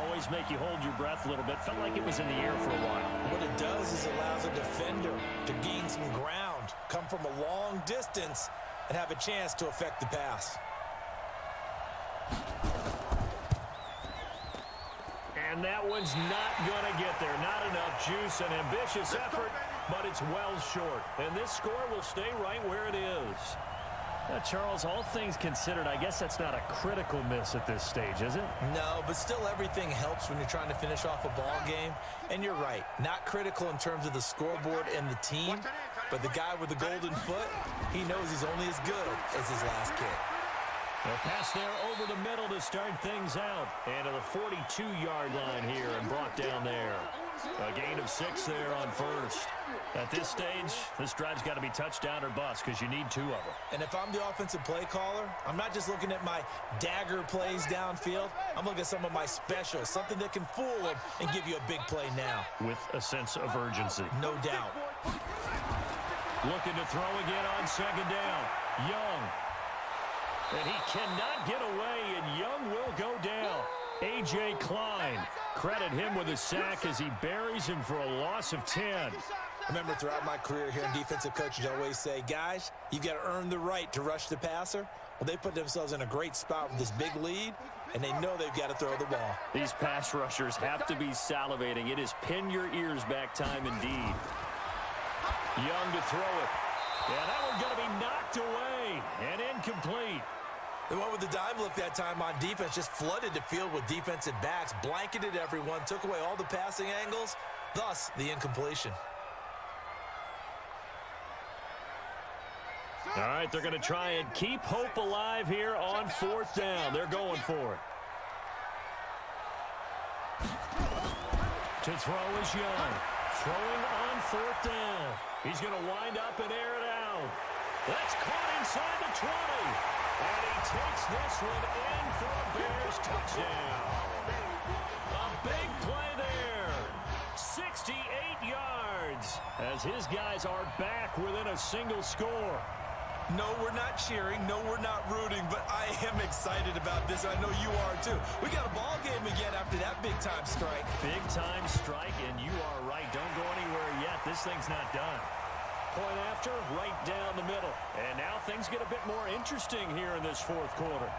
always make you hold your breath a little bit. Felt like it was in the air for a while. What it does is it allows a defender to gain some ground, come from a long distance, and have a chance to affect the pass. And that one's not going to get there. Not enough juice. An ambitious effort, but it's well short. And this score will stay right where it is. Now, Charles, all things considered, I guess that's not a critical miss at this stage, is it? No, but still everything helps when you're trying to finish off a ball game. And you're right, not critical in terms of the scoreboard and the team, but the guy with the golden foot, he knows he's only as good as his last kick. A pass there over the middle to start things out. And to the 42-yard line here and brought down there. A gain of 6 there on 1st. At this stage, this drive's got to be touchdown or bust because you need 2 of them. And if I'm the offensive play caller, I'm not just looking at my dagger plays downfield. I'm looking at some of my specials, something that can fool them and give you a big play now. With a sense of urgency. No doubt. Looking to throw again on 2nd down. Young. And he cannot get away, and Young will go down. A.J. Klein. Credit him with a sack as he buries him for a loss of 10. I remember throughout my career here in defensive coaches always say, guys, you've got to earn the right to rush the passer. Well, they put themselves in a great spot with this big lead, and they know they've got to throw the ball. These pass rushers have to be salivating. It is pin your ears back time indeed. Young to throw it. Yeah, that one's going to be knocked away and incomplete. The one with the dime look that time on defense just flooded the field with defensive backs, blanketed everyone, took away all the passing angles, thus the incompletion. All right, they're going to try and keep hope alive here on 4th down. They're going for it. To throw is Young. Throwing on 4th down. He's going to wind up and air it out. That's caught inside the 20. And he takes this one in for a Bears touchdown. A big play there. 68 yards as his guys are back within a single score. No, we're not cheering. No, we're not rooting, but I am excited about this. I know you are too. We got a ball game again after that big-time strike. Big-time strike, and you are right. Don't go anywhere yet. This thing's not done. Point after, right down the middle. And now things get a bit more interesting here in this 4th quarter.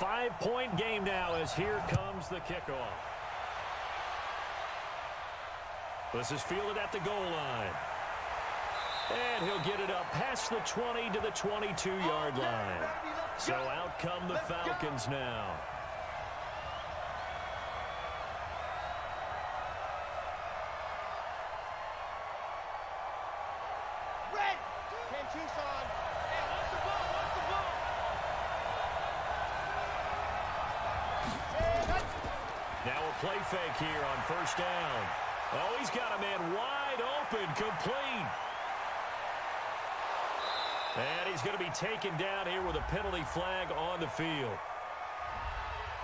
5-point game now as here comes the kickoff. This is fielded at the goal line. And he'll get it up past the 20 to the 22-yard line. So out come the Falcons now. Red. 10 Tucson. Hey, watch the ball, watch the ball. Now a play fake here on first down. Oh, he's got a man wide open, complete. And he's going to be taken down here with a penalty flag on the field.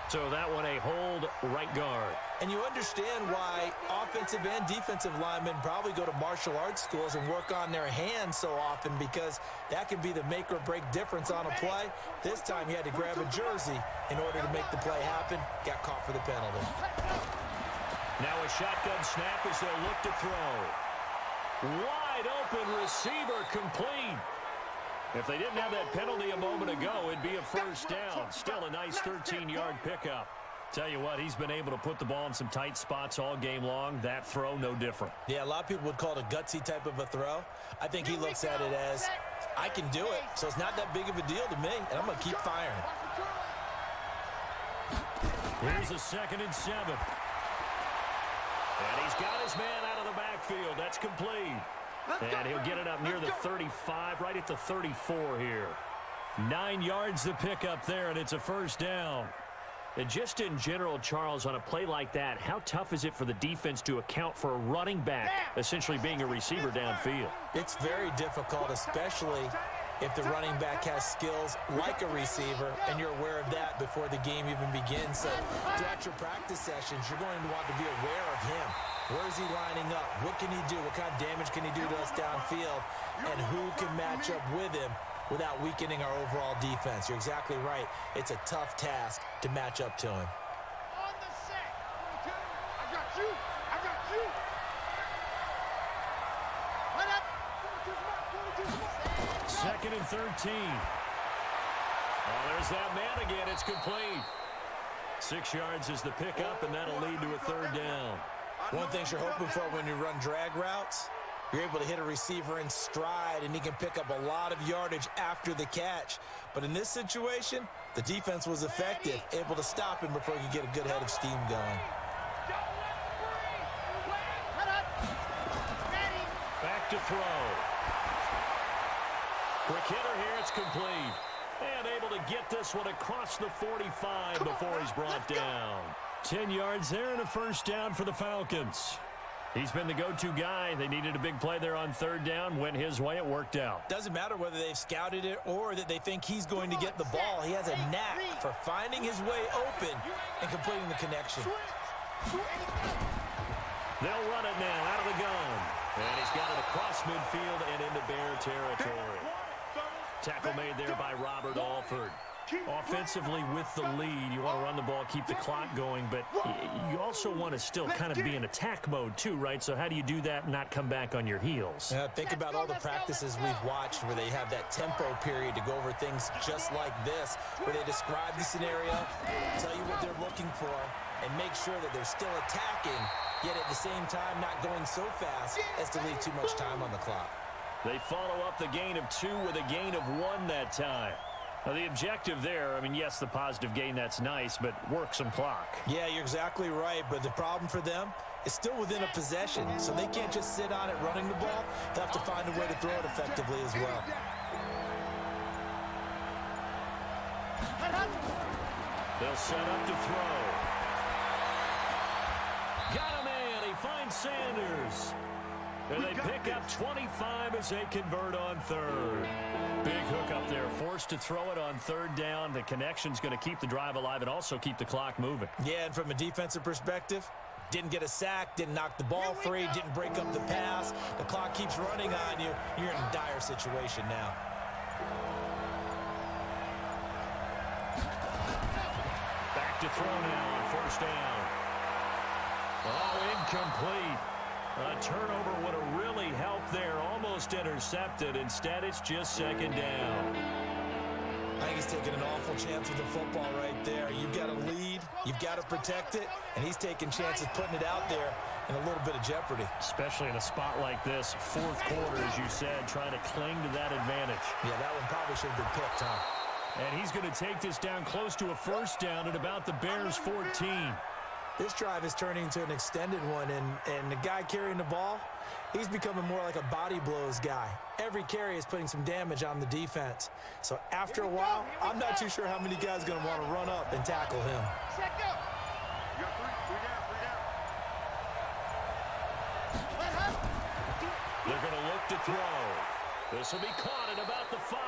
So that one a hold right guard. And you understand why offensive and defensive linemen probably go to martial arts schools and work on their hands so often, because that can be the make or break difference on a play. This time he had to grab a jersey in order to make the play happen. Got caught for the penalty. Now a shotgun snap as they'll look to throw. Wide open receiver, complete. If they didn't have that penalty a moment ago, it'd be a first down. Still a nice 13-yard pickup. Tell you what, he's been able to put the ball in some tight spots all game long. That throw, no different. Yeah, a lot of people would call it a gutsy type of a throw. I think he looks at it as, I can do it, so it's not that big of a deal to me, and I'm going to keep firing. Here's a 2nd and 7. And he's got his man out of the backfield. That's complete. And he'll get it up near the 35, right at the 34 here. 9 yards to pick up there, and it's a first down. And just in general, Charles, on a play like that, how tough is it for the defense to account for a running back essentially being a receiver downfield? It's very difficult, especially if the running back has skills like a receiver, and you're aware of that before the game even begins. So throughout your practice sessions, you're going to want to be aware of him. Where is he lining up? What can he do? What kind of damage can he do to us downfield? And who can match up with him without weakening our overall defense? You're exactly right. It's a tough task to match up to him. On the set. 22. I got you. I got you. Let up. 2nd and 13. Oh, there's that man again. It's complete. 6 yards is the pickup, and that'll lead to a third down. One thing you're hoping for when you run drag routes, you're able to hit a receiver in stride, and he can pick up a lot of yardage after the catch. But in this situation, the defense was effective, able to stop him before he could get a good head of steam going. Back to throw. Quick hitter here, it's complete. And able to get this one across the 45 before he's brought down. 10 yards there and a first down for the Falcons. He's been the go-to guy. They needed a big play there on third down. Went his way. It worked out. Doesn't matter whether they've scouted it or that they think he's going to get the ball. He has a knack for finding his way open and completing the connection. They'll run it now out of the gun. And he's got it across midfield and into Bear territory. Tackle made there by Robert Alford. Offensively with the lead, you want to run the ball, keep the clock going, but you also want to still kind of be in attack mode too, right? So how do you do that and not come back on your heels? Think about all the practices we've watched where they have that tempo period to go over things just like this, where they describe the scenario, tell you what they're looking for, and make sure that they're still attacking, yet at the same time not going so fast as to leave too much time on the clock. They follow up the gain of 2 with a gain of 1 that time. Now, the objective there, I mean, yes, the positive gain, that's nice, but work some clock. Yeah, you're exactly right, but the problem for them is still within a possession, so they can't just sit on it running the ball. They'll have to find a way to throw it effectively as well. They'll set up to throw. Got a man. He finds Sanders. And they pick up 25 as they convert on third. Big hook up there. Forced to throw it on third down. The connection's going to keep the drive alive and also keep the clock moving. Yeah, and from a defensive perspective, didn't get a sack, didn't knock the ball free, didn't break up the pass. The clock keeps running on you. You're in a dire situation now. Back to throw now on first down. Oh, incomplete. A turnover would have really helped there. Almost intercepted. Instead, it's just second down. I think he's taking taking an awful chance with the football right there. You've got to lead, you've got to protect it, and he's taking chances putting it out there in a little bit of jeopardy. Especially in a spot like this, fourth quarter, as you said, trying to cling to that advantage. Yeah, that one probably should have been picked, huh? And he's going to take this down close to a first down at about the Bears' 14. This drive is turning into an extended one, and the guy carrying the ball, he's becoming more like a body blows guy. Every carry is putting some damage on the defense. So after a while, I'm not too sure how many guys are going to want to run up and tackle him. Check up. You got three down. They're going to look to throw. This will be caught at about the 5.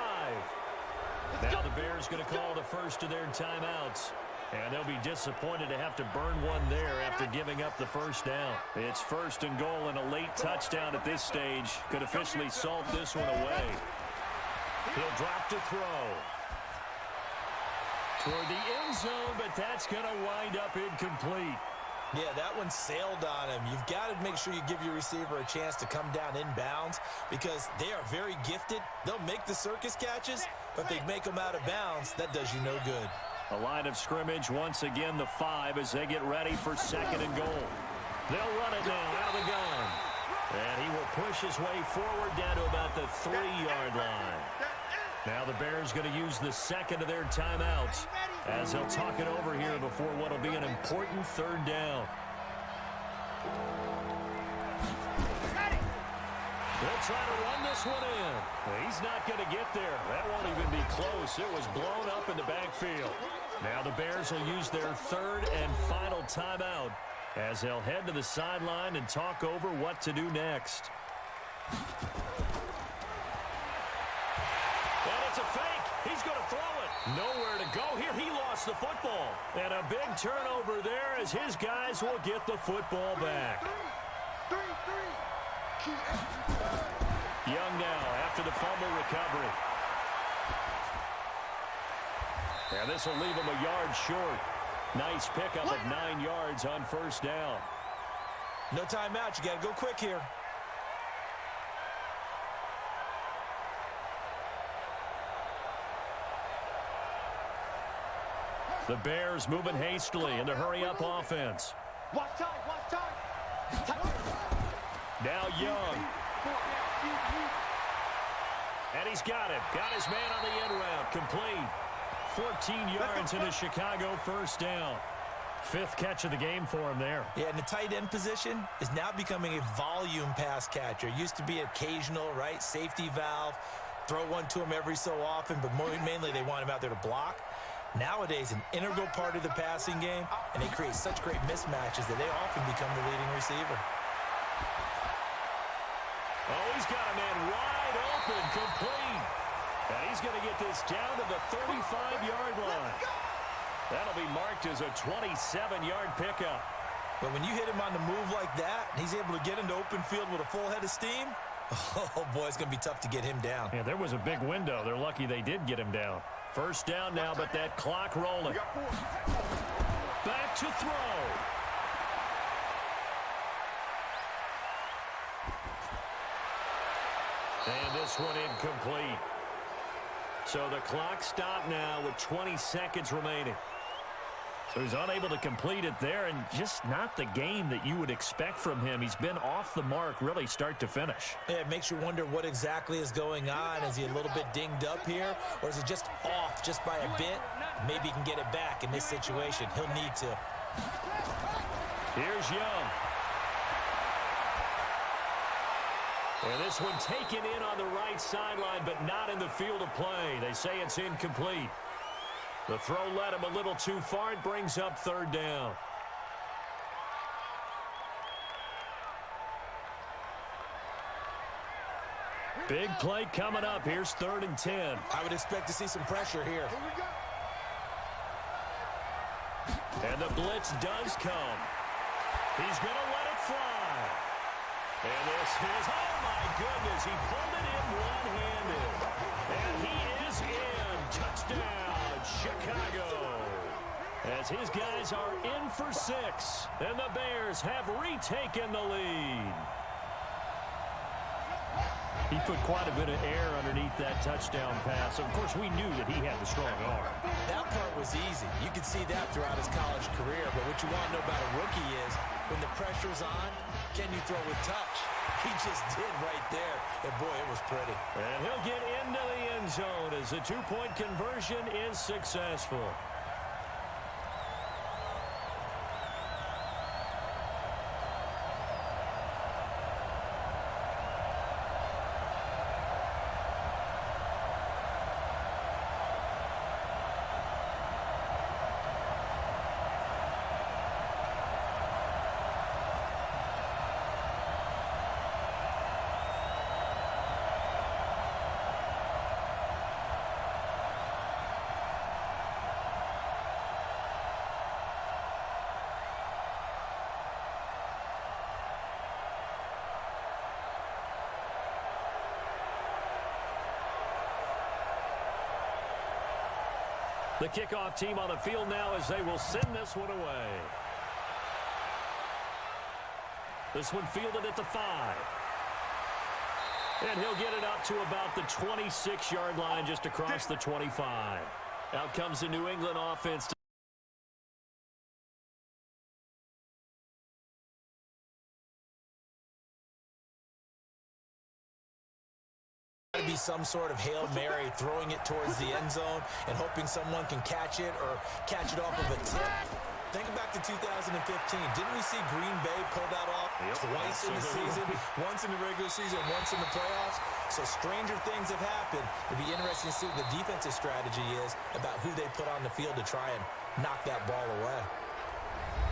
Now the Bears going to call the first of their timeouts. And they'll be disappointed to have to burn one there after giving up the first down. It's first and goal, and a late touchdown at this stage could officially salt this one away. He'll drop to throw. Toward the end zone, but that's going to wind up incomplete. Yeah, that one sailed on him. You've got to make sure you give your receiver a chance to come down inbounds because they are very gifted. They'll make the circus catches, but if they make them out of bounds, that does you no good. A line of scrimmage, once again the 5 as they get ready for second and goal. They'll run it now out of the gun. And he will push his way forward down to about the 3-yard line. Now the Bears going to use the second of their timeouts as they'll talk it over here before what will be an important third down. They'll try to run this one in. He's not going to get there. That won't even be close. It was blown up in the backfield. Now the Bears will use their third and final timeout as they'll head to the sideline and talk over what to do next. And it's a fake. He's going to throw it. Nowhere to go here. He lost the football. And a big turnover there as his guys will get the football back. Young now after the fumble recovery. And this will leave him a yard short. Nice pickup of 9 yards on first down. No timeout. You got to go quick here. The Bears moving hastily in the hurry-up offense. Watch time. Now Young. And he's got him. Got his man on the end route. Complete. 14 yards in a Chicago first down. 5th catch of the game for him there. Yeah, and the tight end position is now becoming a volume pass catcher. Used to be occasional, right? Safety valve. Throw one to him every so often, but mainly they want him out there to block. Nowadays, an integral part of the passing game, and they create such great mismatches that they often become the leading receiver. Oh, he's got a man wide open, complete. And he's going to get this down to the 35-yard line. That'll be marked as a 27-yard pickup. But when you hit him on the move like that, and he's able to get into open field with a full head of steam, oh, boy, it's going to be tough to get him down. Yeah, there was a big window. They're lucky they did get him down. First down now, but that clock rolling. Back to throw. And this one incomplete. So the clock stopped now with 20 seconds remaining. So he's unable to complete it there, and just not the game that you would expect from him. He's been off the mark really start to finish. Yeah, it makes you wonder what exactly is going on. Is he a little bit dinged up here, or is he just off just by a bit? Maybe he can get it back in this situation. He'll need to. Here's Young. And this one taken in on the right sideline, but not in the field of play. They say it's incomplete. The throw led him a little too far. It brings up third down. Big play coming up. Here's 3rd and 10. I would expect to see some pressure here. And the blitz does come. He's going to let it fly. And this is, oh my goodness, he pulled it in one-handed. And he is in. Touchdown, Chicago. As his guys are in for 6. And the Bears have retaken the lead. He put quite a bit of air underneath that touchdown pass. Of course, we knew that he had the strong arm. That part was easy. You could see that throughout his college career. But what you want to know about a rookie is when the pressure's on, can you throw with touch? He just did right there. And, boy, it was pretty. And he'll get into the end zone as the two-point conversion is successful. The kickoff team on the field now as they will send this one away. This one fielded at the 5. And he'll get it up to about the 26-yard line just across the 25. Out comes the New England offense. To be some sort of Hail Mary, throwing it towards the end zone and hoping someone can catch it or catch it off of a tip. Think back to 2015. Didn't we see Green Bay pull that off twice in the season? Once in the regular season, once in the playoffs. So stranger things have happened. It'd be interesting to see what the defensive strategy is about who they put on the field to try and knock that ball away.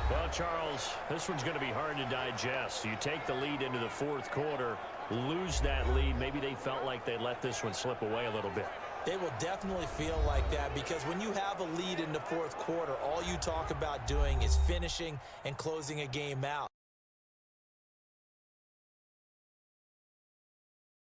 Well, Charles, this one's going to be hard to digest. You take the lead into the fourth quarter, lose that lead. Maybe they felt like they let this one slip away a little bit. They will definitely feel like that because when you have a lead in the fourth quarter, all you talk about doing is finishing and closing a game out.